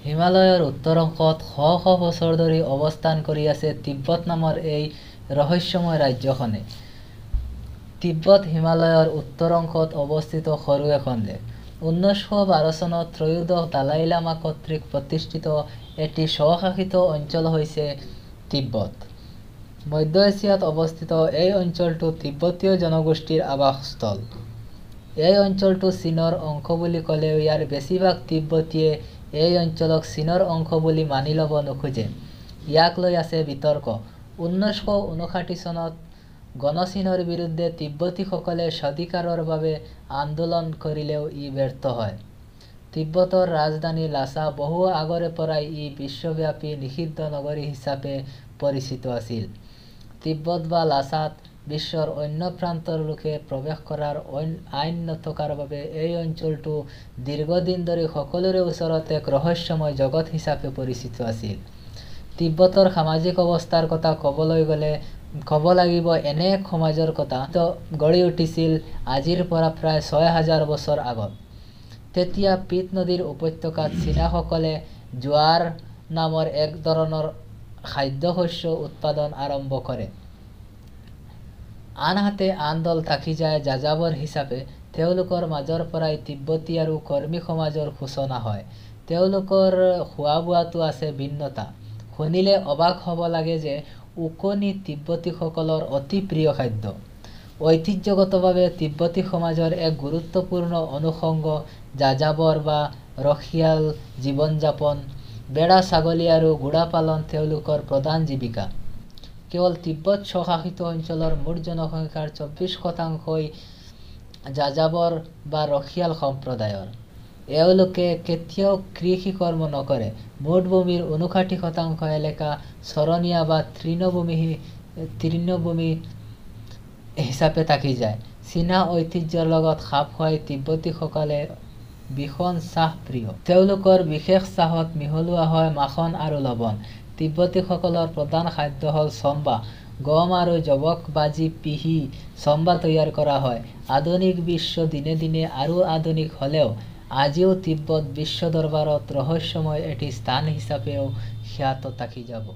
হিমালয়ৰ উত্তৰ অংশত শ শ বছৰ ধৰি অৱস্থান কৰি আছে তিব্বত নামৰ এই ৰহস্যময় ৰাজ্যখনে। তিব্বত হিমালয়ৰ উত্তৰ অংশত অৱস্থিত সৰু এখন দেশ। 1912 চনত ত্ৰয়োদশ দালাই লামা কৰ্তৃক প্ৰতিষ্ঠিত এটি স্বশাসিত অঞ্চল হৈছে তিব্বত। মধ্য এছিয়াত অৱস্থিত এই অঞ্চলটো তিব্বতীয় জনগোষ্ঠীৰ আৱাসস্থল। এই অঞ্চলটো চীনৰ অংশ বুলি ক'লেও ইয়াৰ বেছিভাগ তিব্বতীয়ে এই অঞ্চলক চীনৰ অংশ বুলি মানি ল'ব নোখোজে। ইয়াক লৈ আছে বিতৰ্ক। 1959 চনত গণচীনৰ বিৰুদ্ধে তিব্বতীসকলে স্বাধিকাৰৰ বাবে আন্দোলন কৰিলেও ই ব্যৰ্থ হয়। তিব্বতৰ ৰাজধানী লাছা বহু আগৰে পৰাই ই বিশ্বব্যাপী নিষিদ্ধ নগৰী হিচাপে পৰিচিত আছিল। তিব্বত বা লাছাত বিশ্বৰ অন্য প্ৰান্তৰ লোকে প্ৰৱেশ কৰাৰ আইন নথকাৰ বাবে এই অঞ্চলটো দীৰ্ঘদিন ধৰি সকলোৰে ওচৰত এক ৰহস্যময় জগত হিচাপে পৰিচিত আছিল। তিব্বতৰ সামাজিক অৱস্থাৰ কথা ক'বলৈ গ'লে ক'ব লাগিব এনে এক সমাজৰ কথা গঢ়ি উঠিছিল আজিৰ পৰা প্ৰায় 6000 বছৰ আগত। তেতিয়া পিত নদীৰ উপত্যকাত চীনাসকলে জোৱাৰ নামৰ এক ধৰণৰ খাদ্যশস্য উৎপাদন আৰম্ভ কৰে। আনহাতে আন দল থাকি যায় যাযাবৰ হিচাপে। তেওঁলোকৰ মাজৰ পৰাই তিব্বতী আৰু কৰ্মী সমাজৰ সূচনা হয়। তেওঁলোকৰ খোৱা বোৱাতো আছে ভিন্নতা। শুনিলে অবাক হ'ব লাগে যে উকণি তিব্বতীসকলৰ অতি প্ৰিয় খাদ্য। ঐতিহ্যগতভাৱে তিব্বতী সমাজৰ এক গুৰুত্বপূৰ্ণ অনুষংগ যাযাবৰ বা ৰখীয়াল জীৱন যাপন। বেৰা ছাগলী আৰু ঘোঁৰা পালন তেওঁলোকৰ প্ৰধান জীৱিকা। কেৱল তিব্বত স্বশাসিত অঞ্চলৰ মুঠ জনসংখ্যাৰ 24% যাযাবৰ বা ৰখীয়াল সম্প্ৰদায়ৰ। এওঁলোকে কেতিয়াও কৃষি কৰ্ম নকৰে। মুঠ ভূমিৰ 59% এলেকা চৰণীয়া বা তৃণভূমি হিচাপে থাকি যায়। চীনা ঐতিহ্যৰ লগত খাপ খুৱাই তিব্বতীসকলে ভীষণ চাহ প্ৰিয়। তেওঁলোকৰ বিশেষ চাহত মিহলোৱা হয় মাখন আৰু লৱণ। তিব্বতীসকলৰ প্ৰধান খাদ্য হ'ল চম্বা। গম আৰু যৱক ভাজি পিহি চম্বা তৈয়াৰ কৰা হয়। আধুনিক বিশ্ব দিনে দিনে আৰু আধুনিক হ'লেও আজিও তিব্বত বিশ্ব দৰবাৰত ৰহস্যময় এটি স্থান হিচাপেও খ্যাত থাকি যাব।